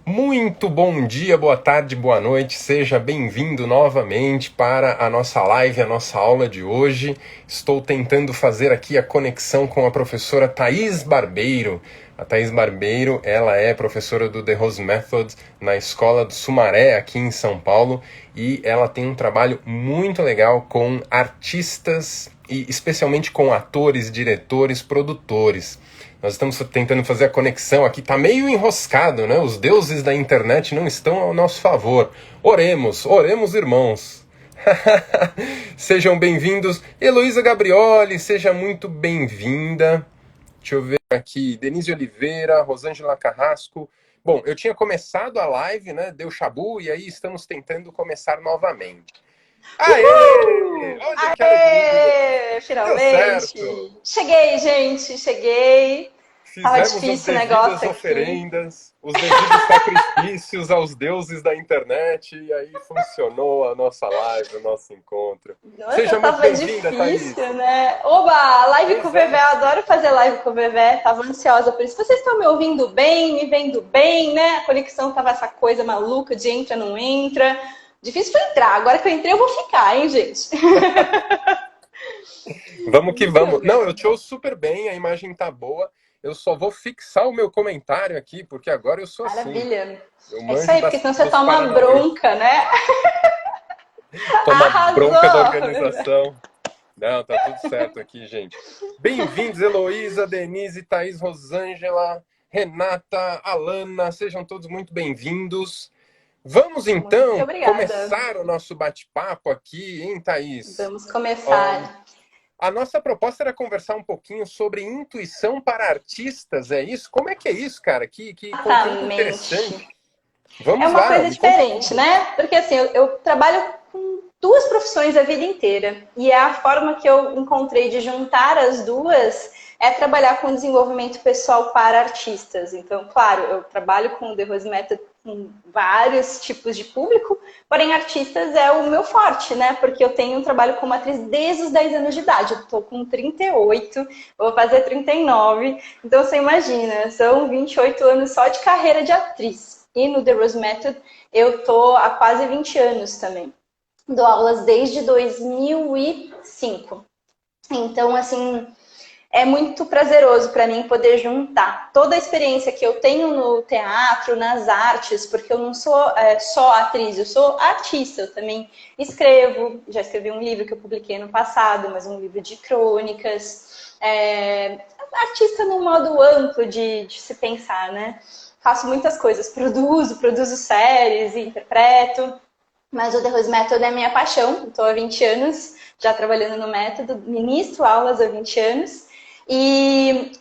Muito bom dia, boa tarde, boa noite. Seja bem-vindo novamente para a nossa live, a nossa aula de hoje. Estou tentando fazer aqui a conexão com a professora Thaís Barbeiro. A Thaís Barbeiro, ela é professora do The Rose Method na Escola do Sumaré, aqui em São Paulo, e ela tem um trabalho muito legal com artistas e especialmente com atores, diretores, produtores. Nós estamos tentando fazer a conexão aqui, tá meio enroscado, né? Os deuses da internet não estão ao nosso favor. Oremos, oremos, irmãos. Sejam bem-vindos. Heloísa Gabrioli, seja muito bem-vinda. Deixa eu ver aqui. Denise Oliveira, Rosângela Carrasco. Bom, eu tinha começado a live, né? Deu chabu e aí estamos tentando começar novamente. Aê! Uhul! Olha que alegria! Aê! Deu Finalmente! certo! Cheguei, gente, cheguei. Tava Fizemos as difícil o devidas negócio aqui. oferendas, os devidos sacrifícios aos deuses da internet, e aí funcionou a nossa live, o nosso encontro. Nossa, Seja muito tava bem-vinda, Thaís. difícil, né? Oba, live com o Pois Vevé, é. eu adoro fazer live com o Vevé, tava ansiosa por isso. Vocês estão me ouvindo bem, me vendo bem, né? A conexão tava essa coisa maluca de entra, não entra. Difícil foi entrar, agora que eu entrei eu vou ficar, hein, gente? Vamos que Muito vamos. Não, bem. eu te ouço super bem, a imagem tá boa. Eu só vou fixar o meu comentário aqui, porque agora eu sou assim. Maravilha. Eu É isso manjo aí, porque senão você dos toma paranauês. bronca, né? Toma bronca da Arrasou! organização. Não, tá tudo certo aqui, gente. Bem-vindos, Heloísa, Denise, Thaís, Rosângela, Renata, Alana, sejam todos muito bem-vindos. Vamos Muito então obrigada. começar o nosso bate-papo aqui, hein, Thaís? Vamos começar. A nossa proposta era conversar um pouquinho sobre intuição para artistas, é isso? Como é isso, cara? Que conteúdo interessante. Exatamente. É Vamos uma lá, coisa me conta diferente, tudo. né? Porque assim, eu trabalho com duas profissões a vida inteira. E é a forma que eu encontrei de juntar as duas é trabalhar com desenvolvimento pessoal para artistas. Então, claro, eu trabalho com o The Rose Method com vários tipos de público, porém artistas é o meu forte, né? Porque eu tenho um trabalho como atriz desde os 10 anos de idade. Eu tô com 38, vou fazer 39. Então, você imagina, são 28 anos só de carreira de atriz. E no The Rose Method eu tô há quase 20 anos também. Dou aulas desde 2005. Então, assim, é muito prazeroso para mim poder juntar toda a experiência que eu tenho no teatro, nas artes, porque eu não sou só atriz, eu sou artista, eu também escrevo, já escrevi um livro que eu publiquei no passado, mas um livro de crônicas, artista no modo amplo de se pensar, né? Faço muitas coisas, produzo séries, interpreto, mas o The Rose Method é minha paixão, estou há 20 anos já trabalhando no método, ministro aulas há 20 anos, e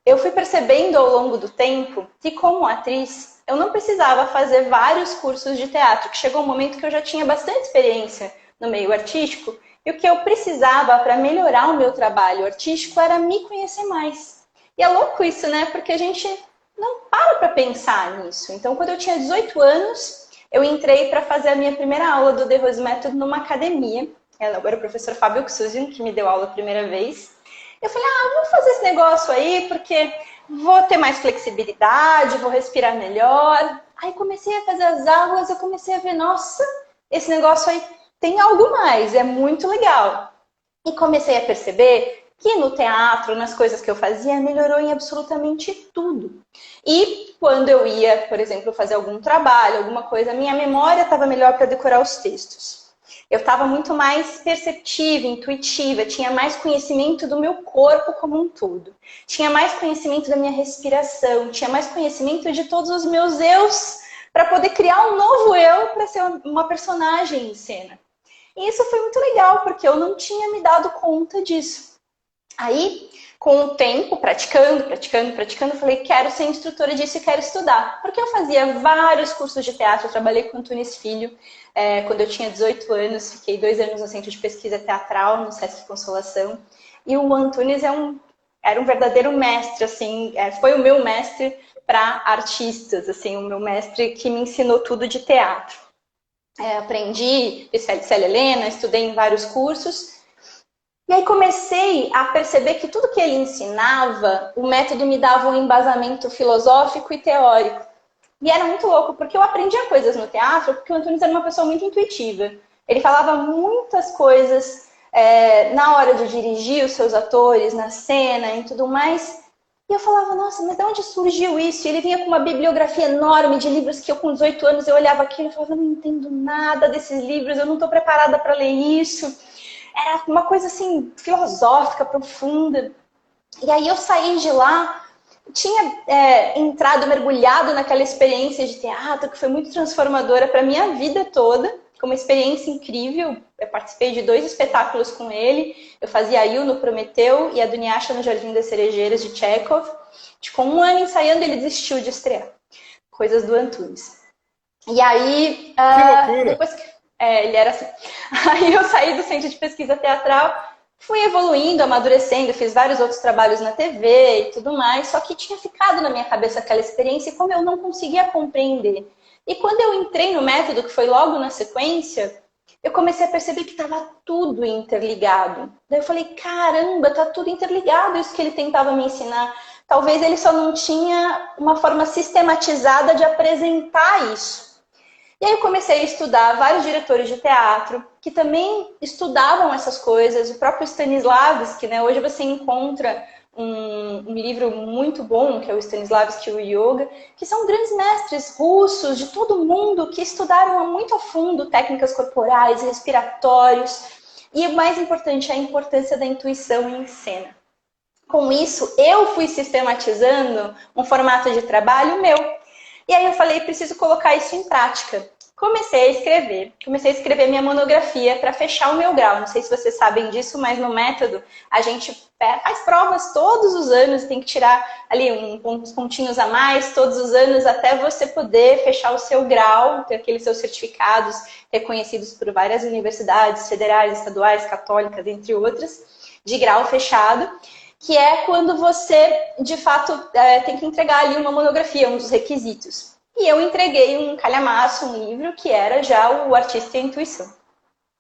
eu fui percebendo ao longo do tempo que, como atriz, eu não precisava fazer vários cursos de teatro, que chegou um momento que eu já tinha bastante experiência no meio artístico, e o que eu precisava para melhorar o meu trabalho artístico era me conhecer mais. E é louco isso, né? Porque a gente não para pensar nisso. Então, quando eu tinha 18 anos, eu entrei para fazer a minha primeira aula do The Rose Method numa academia. Era o professor Fábio Xusian que me deu aula a primeira vez. Eu falei, vou fazer esse negócio aí, porque vou ter mais flexibilidade, vou respirar melhor. Aí comecei a fazer as aulas, eu comecei a ver, nossa, esse negócio aí tem algo mais, é muito legal. E comecei a perceber que no teatro, nas coisas que eu fazia, melhorou em absolutamente tudo. E quando eu ia, por exemplo, fazer algum trabalho, alguma coisa, minha memória estava melhor para decorar os textos. Eu estava muito mais perceptiva, intuitiva, tinha mais conhecimento do meu corpo como um todo. Tinha mais conhecimento da minha respiração, tinha mais conhecimento de todos os meus eus para poder criar um novo eu para ser uma personagem em cena. E isso foi muito legal, porque eu não tinha me dado conta disso. Aí, com o tempo, praticando, eu falei, quero ser instrutora disso e quero estudar. Porque eu fazia vários cursos de teatro, eu trabalhei com o Antunes Filho, quando eu tinha 18 anos, fiquei 2 anos no Centro de Pesquisa Teatral, no Sesc Consolação. E o Antunes era um verdadeiro mestre, assim, foi o meu mestre para artistas, assim, o meu mestre que me ensinou tudo de teatro. Aprendi, fiz Célia Helena, estudei em vários cursos. E aí comecei a perceber que tudo que ele ensinava, o método me dava um embasamento filosófico e teórico. E era muito louco, porque eu aprendia coisas no teatro, porque o Antunes era uma pessoa muito intuitiva. Ele falava muitas coisas na hora de dirigir os seus atores, na cena e tudo mais. E eu falava, nossa, mas de onde surgiu isso? E ele vinha com uma bibliografia enorme de livros que eu, com 18 anos, eu olhava aquilo e falava, não entendo nada desses livros, eu não estou preparada para ler isso. Era uma coisa, assim, filosófica, profunda. E aí eu saí de lá, tinha entrado, mergulhado naquela experiência de teatro, que foi muito transformadora para a minha vida toda. Foi uma experiência incrível. Eu participei de 2 espetáculos com ele. Eu fazia a Il no Prometeu e a Dunyasha no Jardim das Cerejeiras, de Chekhov. Ficou 1 ano ensaiando e ele desistiu de estrear. Coisas do Antunes. E aí, Que loucura! depois que... ele era assim. Aí eu saí do Centro de Pesquisa Teatral, fui evoluindo, amadurecendo, fiz vários outros trabalhos na TV e tudo mais, só que tinha ficado na minha cabeça aquela experiência e como eu não conseguia compreender. E quando eu entrei no método, que foi logo na sequência, eu comecei a perceber que estava tudo interligado. Daí eu falei, caramba, tá tudo interligado isso que ele tentava me ensinar. Talvez ele só não tinha uma forma sistematizada de apresentar isso. E aí eu comecei a estudar vários diretores de teatro que também estudavam essas coisas. O próprio Stanislavski, né? Hoje você encontra um livro muito bom, que é o Stanislavski, o Yoga, que são grandes mestres russos de todo mundo que estudaram muito a fundo técnicas corporais, respiratórios. E o mais importante, a importância da intuição em cena. Com isso, eu fui sistematizando um formato de trabalho meu. E aí eu falei, preciso colocar isso em prática. Comecei a escrever minha monografia para fechar o meu grau. Não sei se vocês sabem disso, mas no método a gente faz provas todos os anos, tem que tirar ali uns pontinhos a mais todos os anos até você poder fechar o seu grau, ter aqueles seus certificados reconhecidos por várias universidades federais, estaduais, católicas, entre outras, de grau fechado, que é quando você, de fato, tem que entregar ali uma monografia, um dos requisitos. E eu entreguei um calhamaço, um livro, que era já o Artista e a Intuição,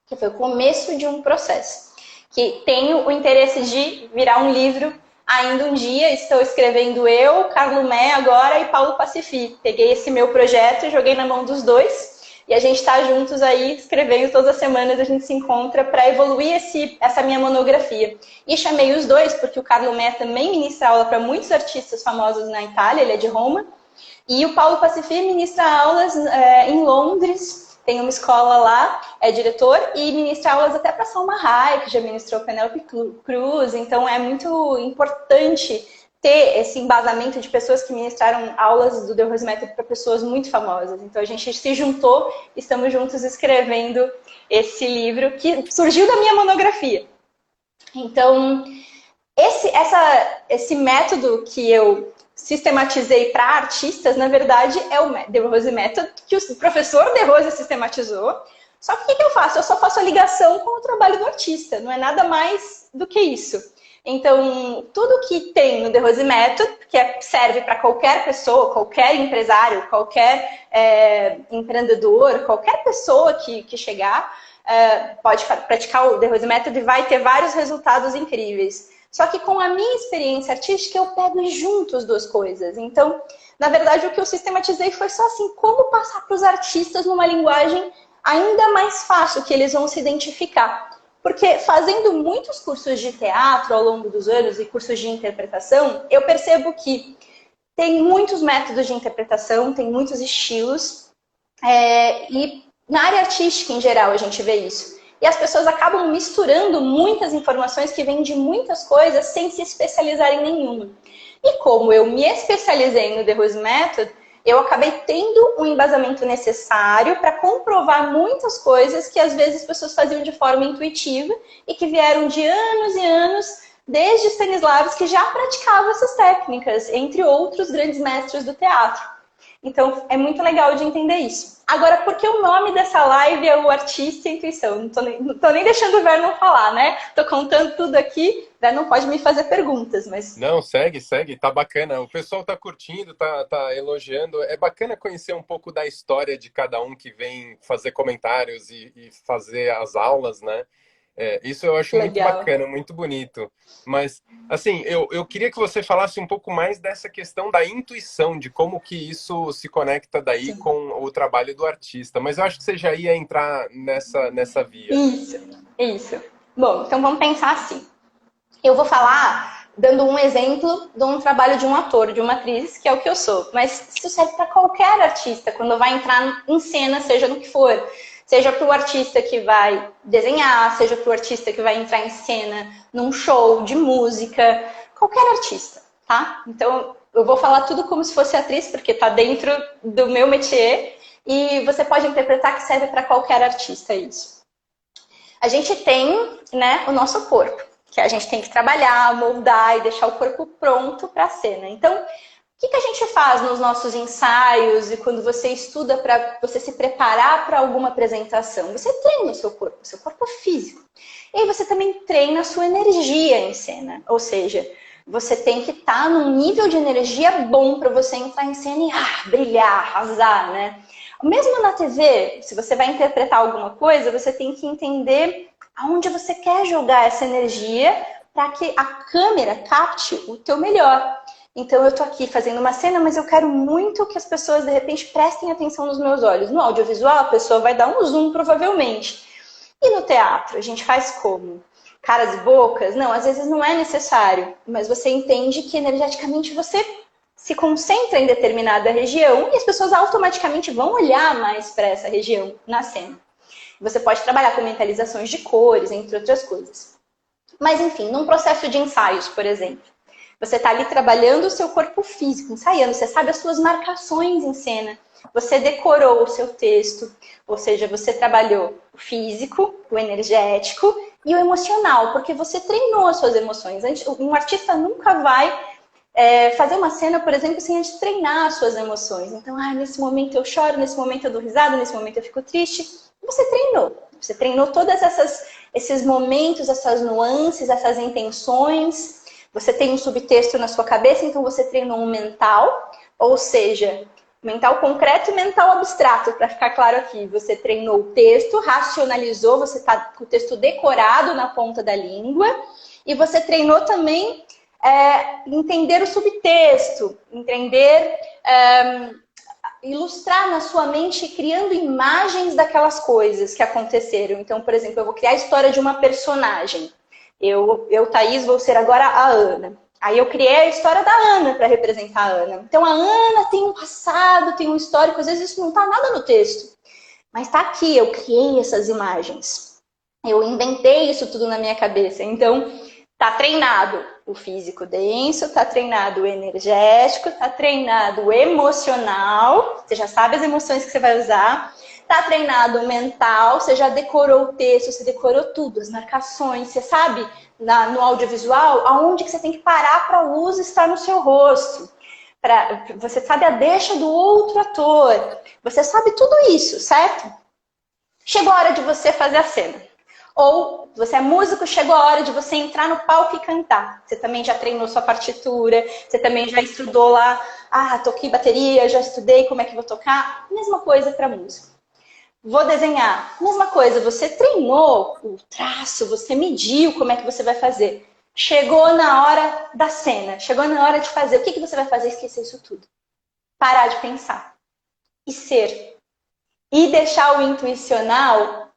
que foi o começo de um processo, que tenho o interesse de virar um livro ainda um dia. Estou escrevendo eu, Carlo Mé agora e Paulo Pacifi. Peguei esse meu projeto e joguei na mão dos dois. E a gente está juntos aí, escrevendo todas as semanas, a gente se encontra para evoluir essa minha monografia. E chamei os dois, porque o Carlo Mé também ministra aula para muitos artistas famosos na Itália, ele é de Roma. E o Paulo Pacifi ministra aulas em Londres, tem uma escola lá, é diretor, e ministra aulas até para Salma Hayek, que já ministrou Penélope Cruz. Então é muito importante ter esse embasamento de pessoas que ministraram aulas do The Rose Method para pessoas muito famosas. Então a gente se juntou, estamos juntos escrevendo esse livro que surgiu da minha monografia. Então, esse método que eu sistematizei para artistas, na verdade, é o The Rose Method, que o professor De Rose sistematizou. Só que o que eu faço? Eu só faço a ligação com o trabalho do artista, não é nada mais do que isso. Então, tudo que tem no The Rose Method, que serve para qualquer pessoa, qualquer empresário, qualquer empreendedor, qualquer pessoa que chegar, pode praticar o The Rose Method e vai ter vários resultados incríveis. Só que com a minha experiência artística, eu pego junto as duas coisas. Então, na verdade, o que eu sistematizei foi só assim, como passar para os artistas numa linguagem ainda mais fácil, que eles vão se identificar. Porque fazendo muitos cursos de teatro ao longo dos anos e cursos de interpretação, eu percebo que tem muitos métodos de interpretação, tem muitos estilos, e na área artística em geral a gente vê isso. E as pessoas acabam misturando muitas informações que vêm de muitas coisas sem se especializar em nenhuma. E como eu me especializei no The Rose Method, eu acabei tendo um embasamento necessário para comprovar muitas coisas que às vezes as pessoas faziam de forma intuitiva e que vieram de anos e anos, desde Stanislavski, que já praticava essas técnicas, entre outros grandes mestres do teatro. Então, é muito legal de entender isso. Agora, por que o nome dessa live é o Artista e a Intuição? Não tô nem deixando o Vernon falar, né? Tô contando tudo aqui. O Vernon pode me fazer perguntas, mas... Não, segue, tá bacana. O pessoal tá curtindo, tá elogiando. É bacana conhecer um pouco da história de cada um que vem fazer comentários e fazer as aulas, né? Isso eu acho muito Legal. bacana, muito bonito. Mas, assim, eu queria que você falasse um pouco mais dessa questão da intuição, de como que isso se conecta daí Sim. com o trabalho do artista. Mas eu acho que você já ia entrar nessa via. Isso, isso. Bom, então vamos pensar assim. Eu vou falar dando um exemplo de um trabalho de um ator, de uma atriz, que é o que eu sou. Mas isso serve para qualquer artista, quando vai entrar em cena, seja no que for. Seja para o artista que vai desenhar, seja para o artista que vai entrar em cena num show de música, qualquer artista, tá? Então, eu vou falar tudo como se fosse atriz, porque está dentro do meu métier, e você pode interpretar que serve para qualquer artista isso. A gente tem, né, o nosso corpo, que a gente tem que trabalhar, moldar e deixar o corpo pronto para a cena. Então, o que a gente faz nos nossos ensaios e quando você estuda para você se preparar para alguma apresentação? Você treina o seu corpo físico. E aí você também treina a sua energia em cena. Ou seja, você tem que estar num nível de energia bom para você entrar em cena e brilhar, arrasar, né? Mesmo na TV, se você vai interpretar alguma coisa, você tem que entender aonde você quer jogar essa energia para que a câmera capte o teu melhor. Então eu tô aqui fazendo uma cena, mas eu quero muito que as pessoas de repente prestem atenção nos meus olhos. No audiovisual, a pessoa vai dar um zoom provavelmente. E no teatro, a gente faz como? Caras e bocas? Não, às vezes não é necessário, mas você entende que energeticamente você se concentra em determinada região e as pessoas automaticamente vão olhar mais para essa região na cena. Você pode trabalhar com mentalizações de cores, entre outras coisas. Mas, enfim, num processo de ensaios, por exemplo, você está ali trabalhando o seu corpo físico, ensaiando, você sabe as suas marcações em cena, você decorou o seu texto, ou seja, você trabalhou o físico, o energético e o emocional, porque você treinou as suas emoções. Um artista nunca vai fazer uma cena, por exemplo, sem antes treinar as suas emoções. Então, nesse momento eu choro, nesse momento eu dou risada, nesse momento eu fico triste. Você treinou. Você treinou todos esses momentos, essas nuances, essas intenções. Você tem um subtexto na sua cabeça, então você treinou um mental, ou seja, mental concreto e mental abstrato, para ficar claro aqui. Você treinou o texto, racionalizou, você está com o texto decorado na ponta da língua, e você treinou também entender o subtexto, entender, ilustrar na sua mente criando imagens daquelas coisas que aconteceram. Então, por exemplo, eu vou criar a história de uma personagem. Eu, Thaís, vou ser agora a Ana. Aí eu criei a história da Ana para representar a Ana. Então a Ana tem um passado, tem um histórico, às vezes isso não está nada no texto. Mas está aqui, eu criei essas imagens. Eu inventei isso tudo na minha cabeça. Então, está treinado o físico denso, está treinado o energético, está treinado o emocional. Você já sabe as emoções que você vai usar. Está treinado o mental, você já decorou o texto, você decorou tudo, as marcações. Você sabe, no audiovisual, aonde que você tem que parar para a luz estar no seu rosto. Você sabe a deixa do outro ator. Você sabe tudo isso, certo? Chegou a hora de você fazer a cena. Ou você é músico, chegou a hora de você entrar no palco e cantar. Você também já treinou sua partitura, você também já estudou lá, toquei bateria, já estudei como é que vou tocar. Mesma coisa para música. Vou desenhar. Mesma coisa, você treinou o traço, você mediu como é que você vai fazer. Chegou na hora da cena, chegou na hora de fazer. O que você vai fazer? Esquecer isso tudo. Parar de pensar. E ser. E deixar o intuicional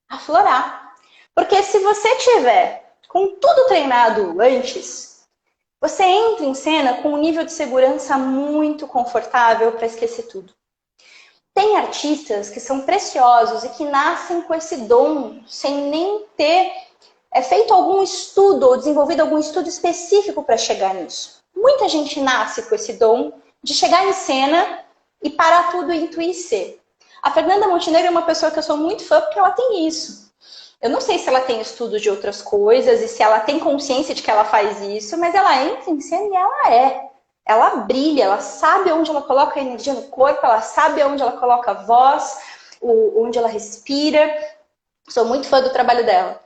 aflorar. Porque se você tiver com tudo treinado antes, você entra em cena com um nível de segurança muito confortável para esquecer tudo. Tem artistas que são preciosos e que nascem com esse dom sem nem ter feito algum estudo ou desenvolvido algum estudo específico para chegar nisso. Muita gente nasce com esse dom de chegar em cena e parar tudo e intuir ser. A Fernanda Montenegro é uma pessoa que eu sou muito fã porque ela tem isso. Eu não sei se ela tem estudos de outras coisas e se ela tem consciência de que ela faz isso, mas ela entra em cena e ela é. Ela brilha, ela sabe onde ela coloca a energia no corpo, ela sabe onde ela coloca a voz, onde ela respira. Sou muito fã do trabalho dela.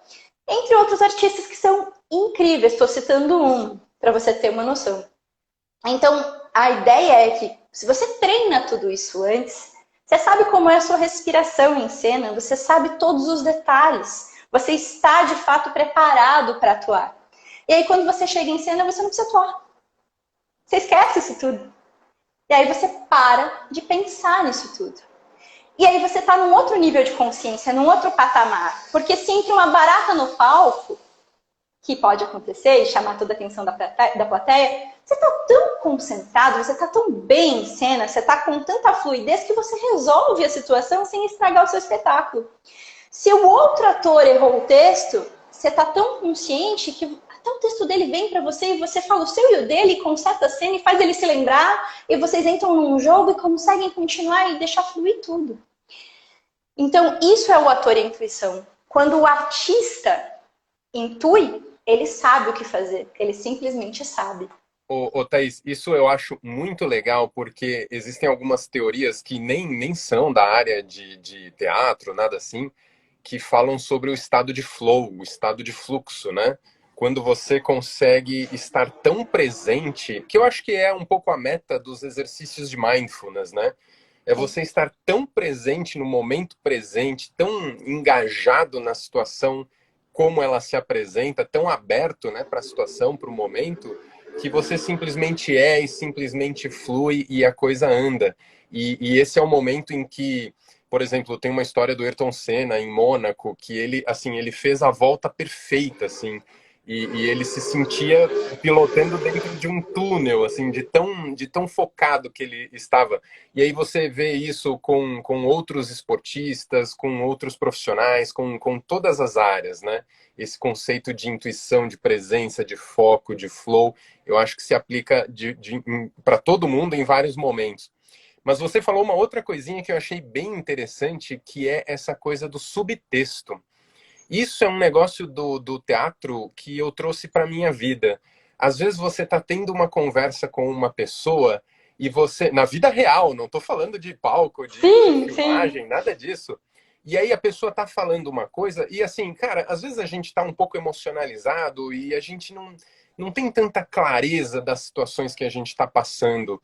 Entre outros artistas que são incríveis, estou citando um, para você ter uma noção. Então, a ideia é que se você treina tudo isso antes, você sabe como é a sua respiração em cena, você sabe todos os detalhes. Você está, de fato, preparado para atuar. E aí, quando você chega em cena, você não precisa atuar. Você esquece isso tudo. E aí você para de pensar nisso tudo. E aí você está num outro nível de consciência, num outro patamar. Porque se entra uma barata no palco, que pode acontecer e chamar toda a atenção da plateia, você está tão concentrado, você está tão bem em cena, você está com tanta fluidez que você resolve a situação sem estragar o seu espetáculo. Se o outro ator errou o texto, você está tão consciente que até o texto dele vem para você e você fala o seu e o dele, conserta a cena e faz ele se lembrar, e vocês entram num jogo e conseguem continuar e deixar fluir tudo. Então, isso é o ator e a intuição. Quando o artista intui, ele sabe o que fazer, ele simplesmente sabe. Ô, Thaís, isso eu acho muito legal, porque existem algumas teorias que nem são da área de teatro, nada assim, que falam sobre o estado de flow, o estado de fluxo, né? Quando você consegue estar tão presente, que eu acho que é um pouco a meta dos exercícios de mindfulness, né? É você estar tão presente no momento presente, tão engajado na situação como ela se apresenta, tão aberto, né, para a situação, para o momento, que você simplesmente é e simplesmente flui e a coisa anda. E esse é o momento em que, por exemplo, tem uma história do Ayrton Senna em Mônaco, que ele, assim, ele fez a volta perfeita, assim, e ele se sentia pilotando dentro de um túnel, assim, de tão focado que ele estava. E aí você vê isso com outros esportistas, com outros profissionais, com todas as áreas, né? Esse conceito de intuição, de presença, de foco, de flow, eu acho que se aplica para todo mundo em vários momentos. Mas você falou uma outra coisinha que eu achei bem interessante, que é essa coisa do subtexto. Isso é um negócio do teatro que eu trouxe para minha vida. Às vezes você está tendo uma conversa com uma pessoa e você, na vida real, não estou falando de palco, de Sim. filmagem, nada disso. E aí a pessoa está falando uma coisa e assim, cara, às vezes a gente está um pouco emocionalizado e a gente não tem tanta clareza das situações que a gente está passando.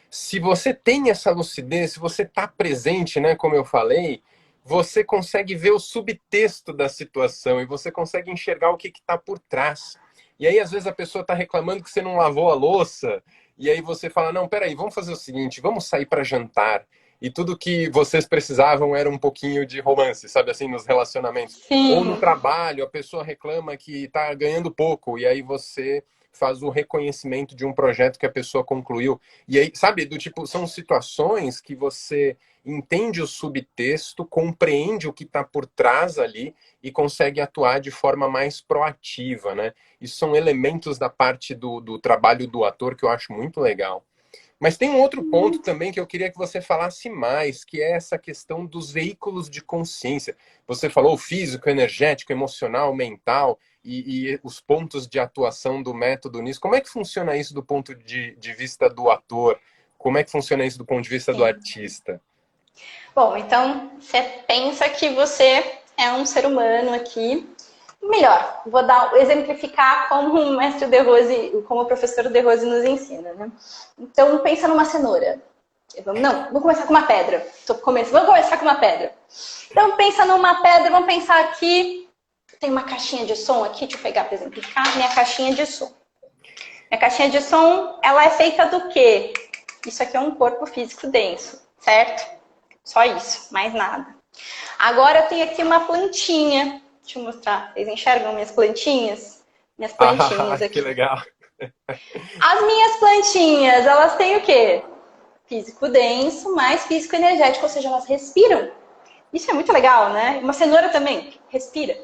Se você tem essa lucidez, se você está presente, né, como eu falei, você consegue ver o subtexto da situação e você consegue enxergar o que está por trás. E aí, às vezes, a pessoa está reclamando que você não lavou a louça, e aí você fala, não, peraí, vamos fazer o seguinte, vamos sair para jantar. E tudo que vocês precisavam era um pouquinho de romance, sabe assim, nos relacionamentos. Ou no Sim. trabalho, a pessoa reclama que está ganhando pouco, e aí você faz o reconhecimento de um projeto que a pessoa concluiu. E aí, sabe, do tipo, são situações que você entende o subtexto, compreende o que está por trás ali e consegue atuar de forma mais proativa, né? Isso são elementos da parte do trabalho do ator que eu acho muito legal. Mas tem um outro ponto também que eu queria que você falasse mais, que é essa questão dos veículos de consciência. Você falou físico, energético, emocional, mental e os pontos de atuação do método nisso. Como é que funciona isso do ponto de vista do ator? Como é que funciona isso do ponto de vista do Sim. artista? Bom, então você pensa que você é um ser humano aqui. Melhor, vou exemplificar como o mestre De Rose, como o professor De Rose nos ensina, né? Então pensa numa cenoura. Não, vou começar com uma pedra. Vamos começar com uma pedra. Então pensa numa pedra, vamos pensar aqui. Tem uma caixinha de som aqui, deixa eu pegar para exemplificar. Minha caixinha de som. Minha caixinha de som, ela é feita do quê? Isso aqui é um corpo físico denso, certo? Só isso, mais nada. Agora eu tenho aqui uma plantinha. Deixa eu mostrar. Vocês enxergam minhas plantinhas? Minhas plantinhas Que aqui. legal. As minhas plantinhas, elas têm o quê? Físico denso, mais físico energético, ou seja, elas respiram. Isso é muito legal, né? Uma cenoura também respira.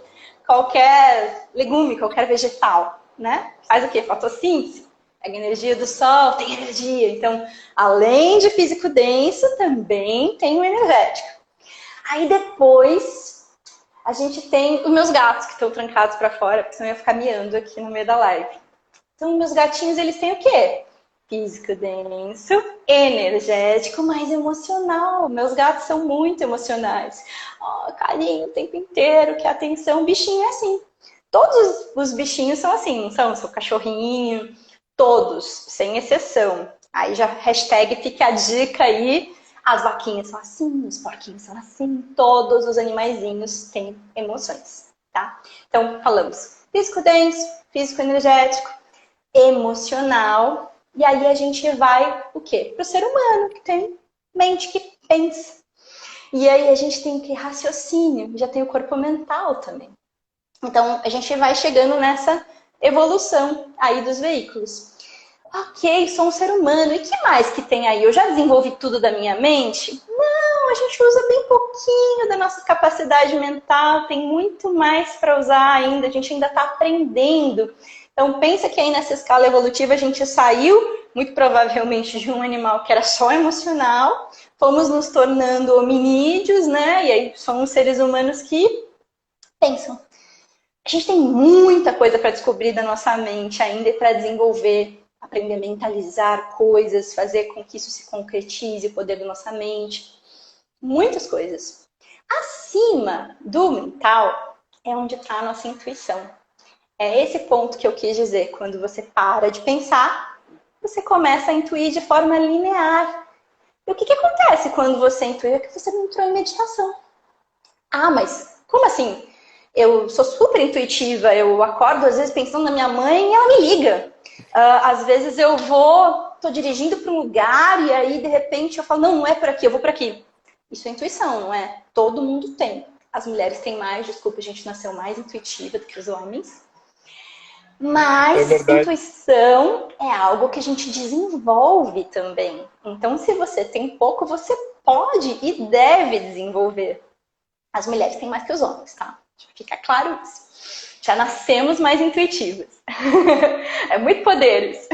Qualquer legume, qualquer vegetal, né? Faz o quê? Fotossíntese. Pega energia do sol, tem energia. Então, além de físico denso, também tem o energético. Aí depois, a gente tem os meus gatos que estão trancados para fora, porque senão eu ia ficar miando aqui no meio da live. Então, meus gatinhos, eles têm o quê? Físico denso, energético, mas emocional. Meus gatos são muito emocionais. Oh, carinho o tempo inteiro, que atenção. Bichinho é assim. Todos os bichinhos são assim, não são? Seu cachorrinho, todos, sem exceção. Aí já hashtag fica a dica aí. As vaquinhas são assim, os porquinhos são assim. Todos os animaizinhos têm emoções. tá? Então, falamos físico denso, físico energético, emocional, e aí a gente vai, o quê? Para o ser humano, que tem mente que pensa. E aí a gente tem que raciocínio, já tem o corpo mental também. Então, a gente vai chegando nessa evolução aí dos veículos. Ok, sou um ser humano, e que mais que tem aí? Eu já desenvolvi tudo da minha mente? Não, a gente usa bem pouquinho da nossa capacidade mental, tem muito mais para usar ainda, a gente ainda está aprendendo. Então, pensa que aí nessa escala evolutiva a gente saiu, muito provavelmente, de um animal que era só emocional, fomos nos tornando hominídeos, né? E aí somos seres humanos que pensam. A gente tem muita coisa para descobrir da nossa mente ainda e para desenvolver, aprender a mentalizar coisas, fazer com que isso se concretize, o poder da nossa mente. Muitas coisas. Acima do mental é onde está a nossa intuição. É esse ponto que eu quis dizer. Quando você para de pensar, você começa a intuir de forma linear. E o que acontece quando você intui? É que você não entrou em meditação. Ah, mas como assim? Eu sou super intuitiva, eu acordo às vezes pensando na minha mãe e ela me liga. Às vezes eu tô dirigindo para um lugar e aí de repente eu falo, não, não é por aqui, eu vou por aqui. Isso é intuição, não é? Todo mundo tem. As mulheres têm mais, desculpa, a gente nasceu mais intuitiva do que os homens. Mas intuição é algo que a gente desenvolve também. Então, se você tem pouco, você pode e deve desenvolver. As mulheres têm mais que os homens, tá? Fica claro isso. Já nascemos mais intuitivas. É muito poderes.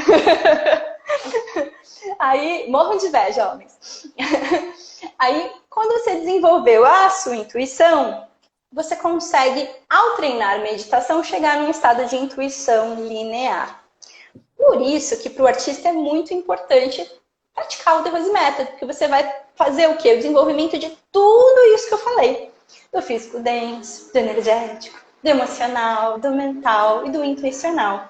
Aí, morram de inveja, homens. Aí, quando você desenvolveu a sua intuição, você consegue, ao treinar meditação, chegar num estado de intuição linear. Por isso que para o artista é muito importante praticar o The Rose Method, porque você vai fazer o quê? O desenvolvimento de tudo isso que eu falei. Do físico denso, do energético, do emocional, do mental e do intuicional.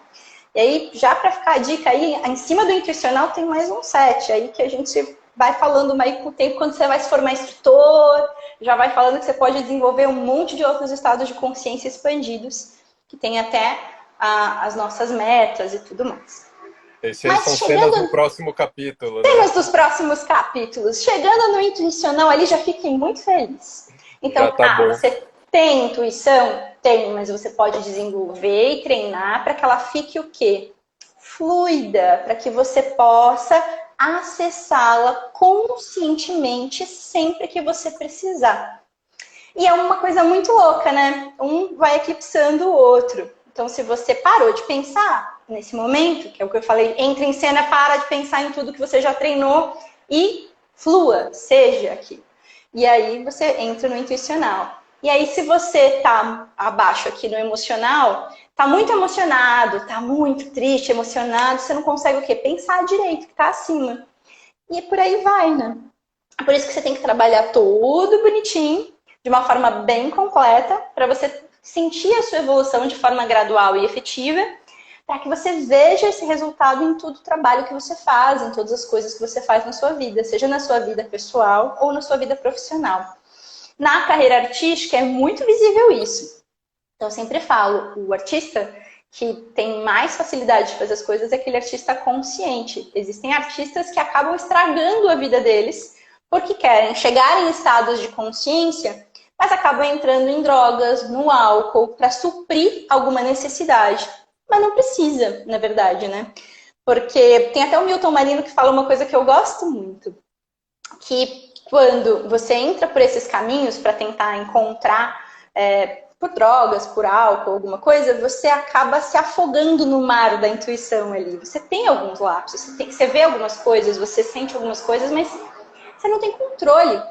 E aí, já para ficar a dica aí, em cima do intuicional tem mais um set aí que a gente vai falando aí com o tempo, quando você vai se formar instrutor, já vai falando que você pode desenvolver um monte de outros estados de consciência expandidos, que tem até as nossas metas e tudo mais. Esses aí são cenas do próximo capítulo, né? Cenas dos próximos capítulos. Chegando no intuicional ali, já fiquem muito felizes. Então, você tem intuição? Tem, mas você pode desenvolver e treinar para que ela fique o quê? Fluida, para que você possa acessá-la conscientemente sempre que você precisar. E é uma coisa muito louca, né? Um vai eclipsando o outro. Então, se você parou de pensar nesse momento, que é o que eu falei, entra em cena, para de pensar em tudo que você já treinou e flua, seja aqui. E aí você entra no intuicional. E aí, se você tá abaixo aqui no emocional, tá muito emocionado, tá muito triste, emocionado, você não consegue o quê? Pensar direito, que tá acima. E por aí vai, né? Por isso que você tem que trabalhar tudo bonitinho, de uma forma bem completa, para você sentir a sua evolução de forma gradual e efetiva, para que você veja esse resultado em todo o trabalho que você faz, em todas as coisas que você faz na sua vida, seja na sua vida pessoal ou na sua vida profissional. Na carreira artística é muito visível isso. Então eu sempre falo, o artista que tem mais facilidade de fazer as coisas é aquele artista consciente. Existem artistas que acabam estragando a vida deles porque querem chegar em estados de consciência, mas acabam entrando em drogas, no álcool, para suprir alguma necessidade. Mas não precisa, na verdade, né? Porque tem até o Milton Marino que fala uma coisa que eu gosto muito, que quando você entra por esses caminhos para tentar encontrar por drogas, por álcool, alguma coisa, você acaba se afogando no mar da intuição ali. Você tem alguns lapsos, você vê algumas coisas, você sente algumas coisas, mas você não tem controle.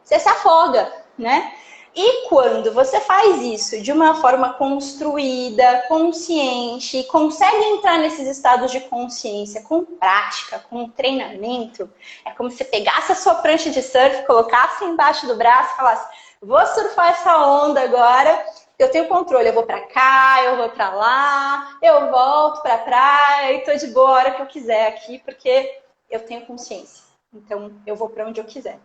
Você se afoga, né? E quando você faz isso de uma forma construída, consciente, consegue entrar nesses estados de consciência com prática, com treinamento, é como se pegasse a sua prancha de surf, colocasse embaixo do braço e falasse, vou surfar essa onda agora, eu tenho controle, eu vou pra cá, eu vou pra lá, eu volto pra praia e tô de boa a hora que eu quiser aqui, porque eu tenho consciência. Então, eu vou pra onde eu quiser.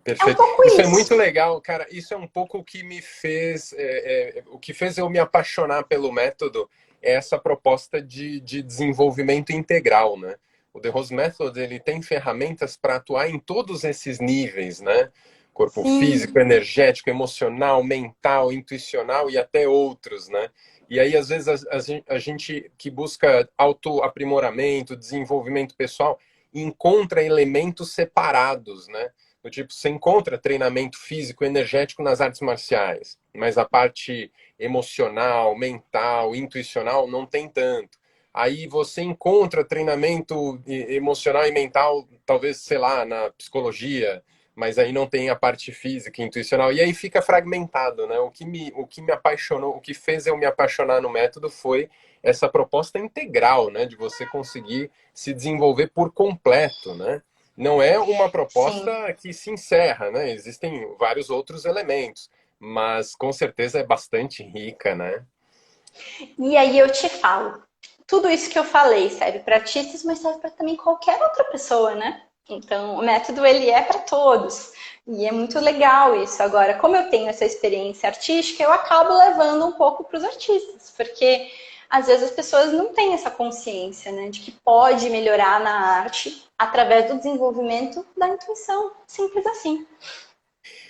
É um Perfeito. pouco Isso é muito isso. legal, cara. Isso é um pouco o que me fez, o que fez eu me apaixonar pelo método, é essa proposta de desenvolvimento integral, né? O The Rose Method, ele tem ferramentas para atuar em todos esses níveis, né? Corpo físico, Sim, energético, emocional, mental, intuicional e até outros, né? E aí, às vezes, a gente que busca autoaprimoramento, desenvolvimento pessoal, encontra elementos separados, né? Do tipo, você encontra treinamento físico, energético nas artes marciais, mas a parte emocional, mental, intuicional não tem tanto. Aí você encontra treinamento emocional e mental, talvez, sei lá, na psicologia, mas aí não tem a parte física, intuicional, e aí fica fragmentado, né? O que me apaixonou, o que fez eu me apaixonar no método foi essa proposta integral, né? De você conseguir se desenvolver por completo, né? Não é uma sim. proposta que se encerra, né? Existem vários outros elementos, mas com certeza é bastante rica, né? E aí eu te falo, tudo isso que eu falei serve para artistas, mas serve para também qualquer outra pessoa, né? Então, o método ele é para todos. E é muito legal isso. Agora, como eu tenho essa experiência artística, eu acabo levando um pouco para os artistas, porque às vezes as pessoas não têm essa consciência, né, de que pode melhorar na arte através do desenvolvimento da intuição, simples assim.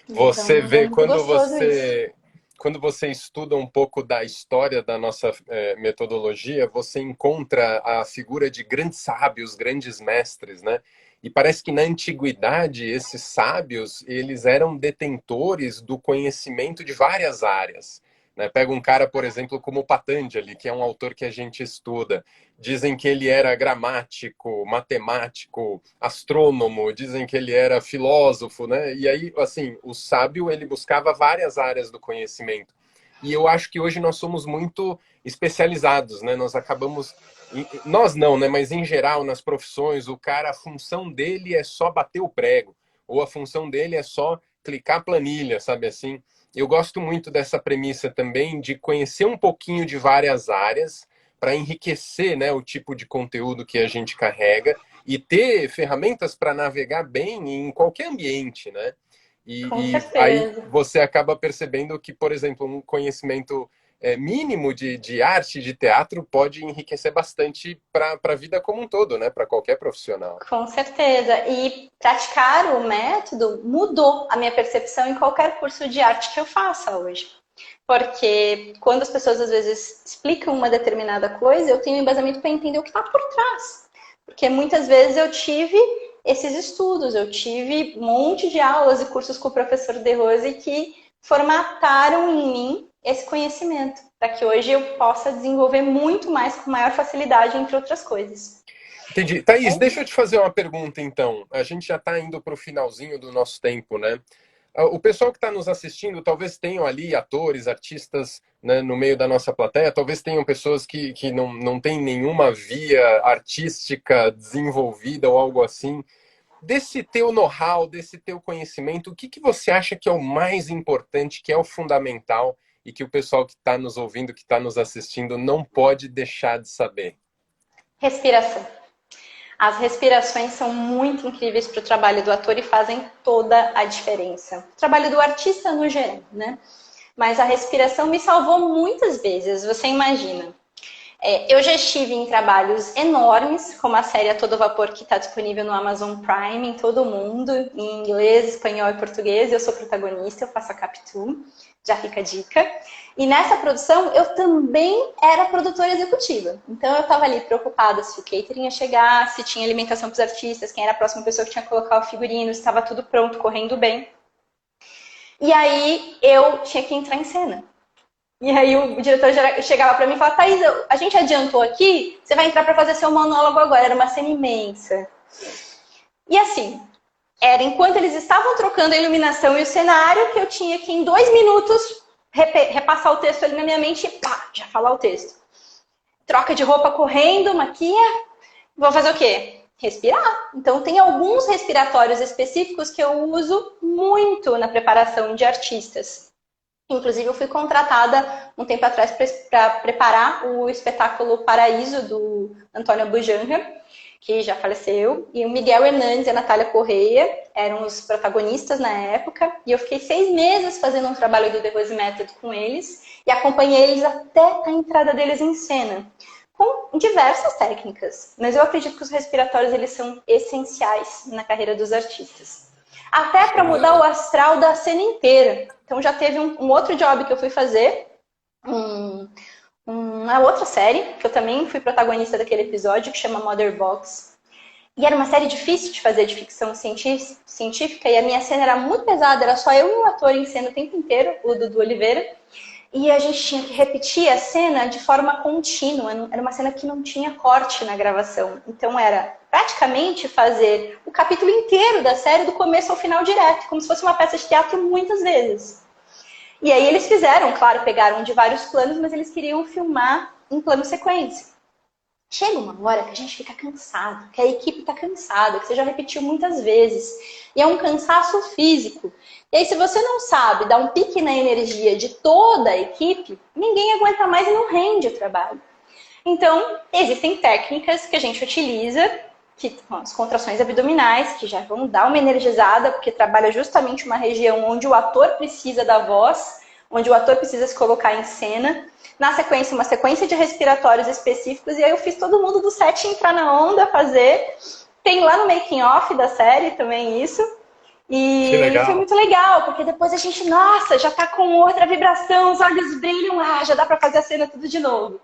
Você Então, é vê muito gostoso isso. quando você estuda um pouco da história da nossa metodologia, você encontra a figura de grandes sábios, grandes mestres, né? E parece que na antiguidade esses sábios eles eram detentores do conhecimento de várias áreas. Né? Pega um cara, por exemplo, como Patanjali, que é um autor que a gente estuda. Dizem que ele era gramático, matemático, astrônomo, dizem que ele era filósofo, né? E aí, assim, o sábio, ele buscava várias áreas do conhecimento. E eu acho que hoje nós somos muito especializados, né? Nós acabamos nós não, né? Mas em geral, nas profissões, o cara, a função dele é só bater o prego, ou a função dele é só clicar a planilha, sabe assim? Eu gosto muito dessa premissa também de conhecer um pouquinho de várias áreas para enriquecer, né, o tipo de conteúdo que a gente carrega e ter ferramentas para navegar bem em qualquer ambiente, né? Com E aí certeza. você acaba percebendo que, por exemplo, um conhecimento mínimo de arte, de teatro, pode enriquecer bastante para a vida como um todo, né? Para qualquer profissional. Com certeza. E praticar o método mudou a minha percepção em qualquer curso de arte que eu faça hoje. Porque quando as pessoas às vezes explicam uma determinada coisa, eu tenho um embasamento para entender o que está por trás. Porque muitas vezes eu tive esses estudos, eu tive um monte de aulas e cursos com o professor De Rose que formataram em mim esse conhecimento, para que hoje eu possa desenvolver muito mais com maior facilidade, entre outras coisas. Entendi. Thaís, É deixa isso. eu te fazer uma pergunta, então. A gente já está indo para o finalzinho do nosso tempo, né? O pessoal que está nos assistindo, talvez tenham ali atores, artistas, né, no meio da nossa plateia, talvez tenham pessoas que não têm nenhuma via artística desenvolvida ou algo assim. Desse teu know-how, desse teu conhecimento, o que, que você acha que é o mais importante, que é o fundamental e que o pessoal que está nos ouvindo, que está nos assistindo, não pode deixar de saber? Respiração. As respirações são muito incríveis para o trabalho do ator e fazem toda a diferença. O trabalho do artista no geral, né? Mas a respiração me salvou muitas vezes. Você imagina? Eu já estive em trabalhos enormes, como a série A Todo Vapor, que está disponível no Amazon Prime em todo o mundo, em inglês, espanhol e português. Eu sou protagonista, eu faço a Capitu, já fica a dica. E nessa produção, eu também era produtora executiva. Então, eu estava ali preocupada se o catering ia chegar, se tinha alimentação para os artistas, quem era a próxima pessoa que tinha que colocar o figurino, se estava tudo pronto, correndo bem. E aí, eu tinha que entrar em cena. E aí o diretor chegava para mim e falava, Thaís, a gente adiantou aqui, você vai entrar para fazer seu monólogo agora. Era uma cena imensa. E assim, era enquanto eles estavam trocando a iluminação e o cenário, que eu tinha que em 2 minutos repassar o texto ali na minha mente e pá, já falar o texto. Troca de roupa correndo, maquia. Vou fazer o quê? Respirar. Então tem alguns respiratórios específicos que eu uso muito na preparação de artistas. Inclusive, eu fui contratada um tempo atrás para preparar o espetáculo Paraíso, do Antônio Bujanra. que já faleceu, e o Miguel Hernandes e a Natália Correia eram os protagonistas na época, e eu fiquei 6 meses fazendo um trabalho do The Rose Method com eles, e acompanhei eles até a entrada deles em cena, com diversas técnicas, mas eu acredito que os respiratórios eles são essenciais na carreira dos artistas. Até para mudar o astral da cena inteira. Então já teve um outro job que eu fui fazer, uma outra série, que eu também fui protagonista daquele episódio, que chama Mother Box. E era uma série difícil de fazer, de ficção científica, e a minha cena era muito pesada, era só eu e um ator em cena o tempo inteiro, o Dudu Oliveira, e a gente tinha que repetir a cena de forma contínua, era uma cena que não tinha corte na gravação. Então era praticamente fazer o capítulo inteiro da série do começo ao final direto, como se fosse uma peça de teatro muitas vezes. E aí eles fizeram, claro, pegaram de vários planos, mas eles queriam filmar em plano sequência. Chega uma hora que a gente fica cansado, que a equipe está cansada, que você já repetiu muitas vezes. E é um cansaço físico. E aí, se você não sabe dar um pique na energia de toda a equipe, ninguém aguenta mais e não rende o trabalho. Então, existem técnicas que a gente utiliza, que são as contrações abdominais, que já vão dar uma energizada, porque trabalha justamente uma região onde o ator precisa da voz, onde o ator precisa se colocar em cena. Na sequência, uma sequência de respiratórios específicos, e aí eu fiz todo mundo do set entrar na onda, fazer. Tem lá no making off da série também isso. E foi muito legal, porque depois a gente, nossa, já tá com outra vibração, os olhos brilham, já dá pra fazer a cena tudo de novo.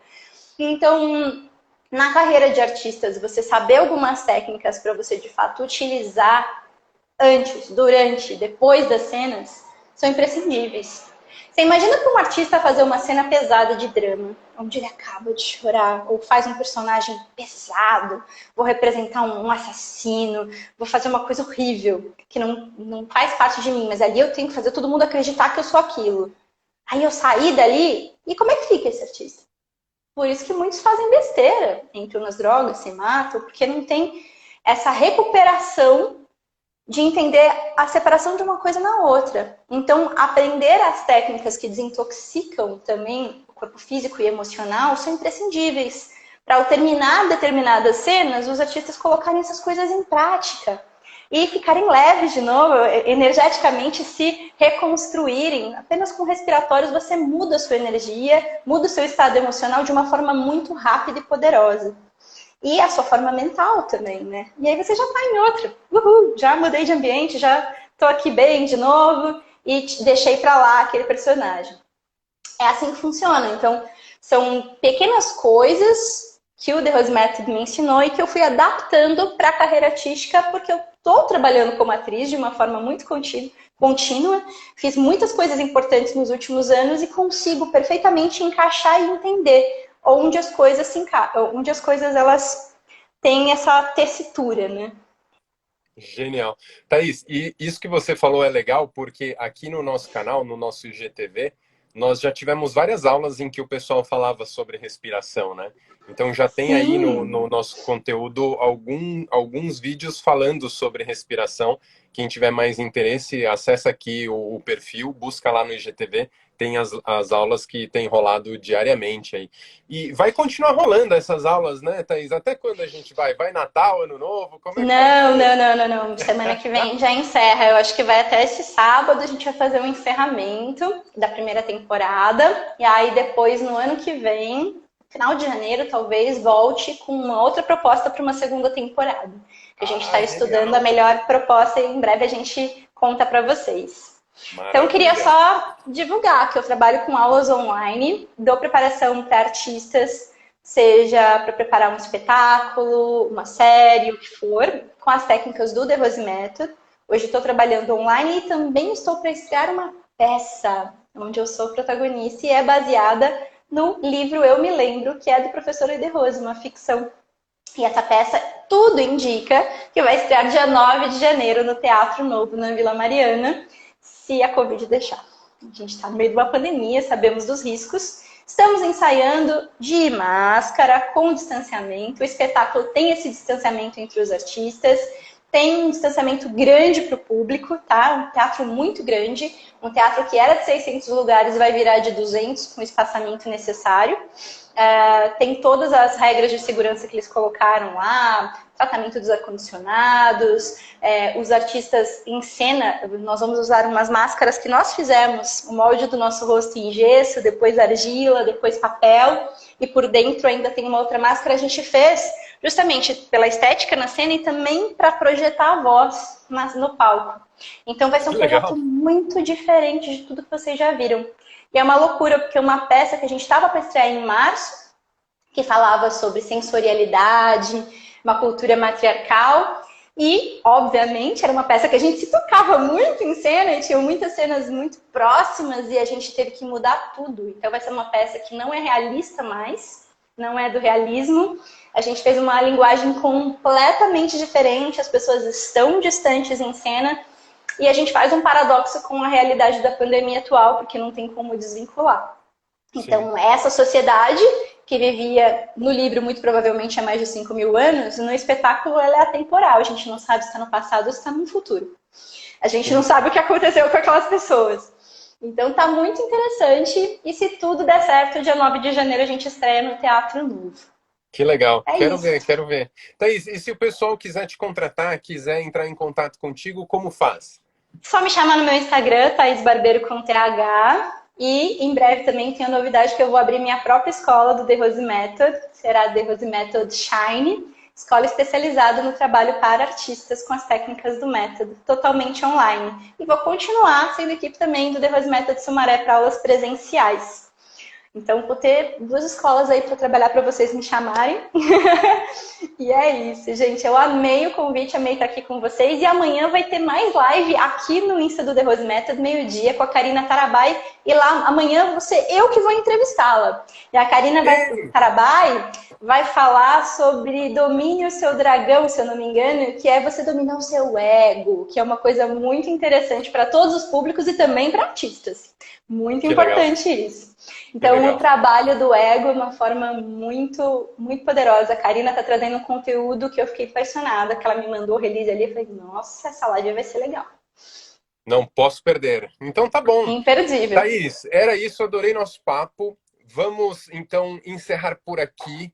Então, na carreira de artistas, você saber algumas técnicas para você, de fato, utilizar antes, durante, depois das cenas, são imprescindíveis. Você imagina para um artista fazer uma cena pesada de drama, onde ele acaba de chorar, ou faz um personagem pesado, vou representar um assassino, vou fazer uma coisa horrível, que não faz parte de mim, mas ali eu tenho que fazer todo mundo acreditar que eu sou aquilo. Aí eu saí dali, e como é que fica esse artista? Por isso que muitos fazem besteira, entram nas drogas, se matam, porque não tem essa recuperação de entender a separação de uma coisa na outra. Então, aprender as técnicas que desintoxicam também o corpo físico e emocional são imprescindíveis para, ao terminar determinadas cenas, os artistas colocarem essas coisas em prática e ficarem leves de novo, energeticamente se reconstruírem. Apenas com respiratórios você muda a sua energia, muda o seu estado emocional de uma forma muito rápida e poderosa. E a sua forma mental também, né? E aí você já tá em outra. Uhul, já mudei de ambiente, já tô aqui bem de novo e deixei pra lá aquele personagem. É assim que funciona. Então, são pequenas coisas que o The Rose Method me ensinou e que eu fui adaptando para a carreira artística, porque eu tô trabalhando como atriz de uma forma muito contínua, fiz muitas coisas importantes nos últimos anos e consigo perfeitamente encaixar e entender onde as coisas onde as coisas elas têm essa tessitura, né? Genial. Thaís, e isso que você falou é legal porque aqui no nosso canal, no nosso IGTV, nós já tivemos várias aulas em que o pessoal falava sobre respiração, né? Então já tem aí no nosso conteúdo alguns vídeos falando sobre respiração. Quem tiver mais interesse, acessa aqui o perfil, busca lá no IGTV, tem as aulas que tem rolado diariamente aí. E vai continuar rolando essas aulas, né, Thaís? Até quando a gente vai? Vai Natal, Ano Novo? Como é que Não. Semana que vem já encerra. Eu acho que vai até esse sábado, a gente vai fazer um encerramento da primeira temporada. E aí depois, no ano que vem, final de janeiro, talvez, volte com uma outra proposta para uma segunda temporada. A gente está estudando a melhor proposta e em breve a gente conta para vocês. Maravilha. Então, eu queria só divulgar que eu trabalho com aulas online, dou preparação para artistas, seja para preparar um espetáculo, uma série, o que for, com as técnicas do The Rose Method. Hoje estou trabalhando online e também estou para estrear uma peça, onde eu sou protagonista e é baseada no livro Eu Me Lembro, que é do professor De Rose, uma ficção. E essa peça, tudo indica que vai estrear dia 9 de janeiro no Teatro Novo, na Vila Mariana, se a Covid deixar. A gente está no meio de uma pandemia, sabemos dos riscos. Estamos ensaiando de máscara, com distanciamento. O espetáculo tem esse distanciamento entre os artistas. Tem um distanciamento grande para o público, tá? Um teatro muito grande. Um teatro que era de 600 lugares vai virar de 200 com o espaçamento necessário. Tem todas as regras de segurança que eles colocaram lá, tratamento dos ar-condicionados, os artistas em cena, nós vamos usar umas máscaras que nós fizemos, o molde do nosso rosto em gesso, depois argila, depois papel, e por dentro ainda tem uma outra máscara, a gente fez justamente pela estética na cena e também para projetar a voz no palco. Então vai ser um projeto muito diferente de tudo que vocês já viram. E é uma loucura, porque uma peça que a gente estava para estrear em março, que falava sobre sensorialidade, uma cultura matriarcal, e, obviamente, era uma peça que a gente se tocava muito em cena, e tinha muitas cenas muito próximas, e a gente teve que mudar tudo. Então vai ser uma peça que não é realista mais, não é do realismo. A gente fez uma linguagem completamente diferente, as pessoas estão distantes em cena, e a gente faz um paradoxo com a realidade da pandemia atual, porque não tem como desvincular. Então, essa sociedade que vivia no livro, muito provavelmente há mais de 5.000 anos, no espetáculo ela é atemporal. A gente não sabe se está no passado ou se está no futuro. A gente não sabe o que aconteceu com aquelas pessoas. Então, está muito interessante. E se tudo der certo, dia 9 de janeiro a gente estreia no Teatro Novo. Que legal. Quero ver, quero ver. Thaís, e se o pessoal quiser te contratar, quiser entrar em contato contigo, como faz? Só me chamar no meu Instagram, Thaís Barbeiro com TH. E em breve também tem a novidade que eu vou abrir minha própria escola do The Rose Method. Será The Rose Method Shine, escola especializada no trabalho para artistas com as técnicas do método, totalmente online. E vou continuar sendo equipe também do The Rose Method Sumaré para aulas presenciais. Então, vou ter 2 escolas aí para trabalhar para vocês me chamarem. E é isso, gente. Eu amei o convite, amei estar aqui com vocês. E amanhã vai ter mais live aqui no Insta do The Rose Method, meio-dia, com a Karina Tarabai. E lá, amanhã, eu que vou entrevistá-la. E a Karina Tarabai vai falar sobre domine o seu dragão, se eu não me engano, que é você dominar o seu ego, que é uma coisa muito interessante para todos os públicos e também para artistas. Muito importante isso. Então, o trabalho do ego é uma forma muito, muito poderosa. A Karina está trazendo um conteúdo que eu fiquei apaixonada, que ela me mandou o release ali. Eu falei, nossa, essa live vai ser legal. Não posso perder. Então tá bom. Imperdível. Thaís, era isso, adorei nosso papo. Vamos, então, encerrar por aqui.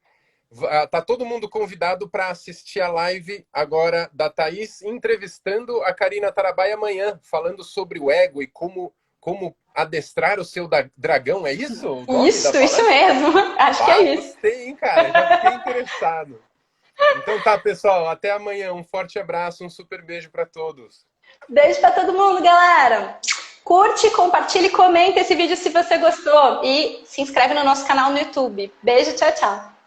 Tá todo mundo convidado para assistir a live agora da Thaís entrevistando a Karina Tarabai amanhã, falando sobre o ego e como adestrar o seu dragão, é isso? Isso mesmo. Acho que é isso. Gostei, hein, cara? Já fiquei interessado. Então tá, pessoal. Até amanhã. Um forte abraço, um super beijo para todos. Beijo para todo mundo, galera. Curte, compartilhe e comenta esse vídeo se você gostou. E se inscreve no nosso canal no YouTube. Beijo, tchau, tchau.